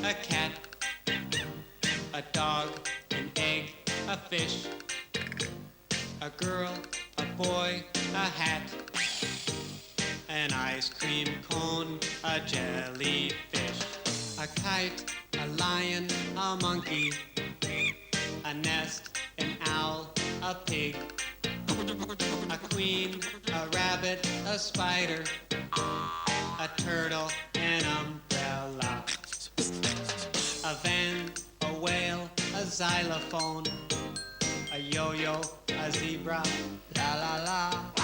a cat, a dog, an egg, a fish, a girl, a boy, a hat, an ice cream cone, a jellyfish, a kite, a lion, a monkey, a nest, an owl, a pig, a queen, a rabbit, a spider, a turtle, an umbrella, a van, a whale, a xylophone, a yo-yo, a zebra, la la la.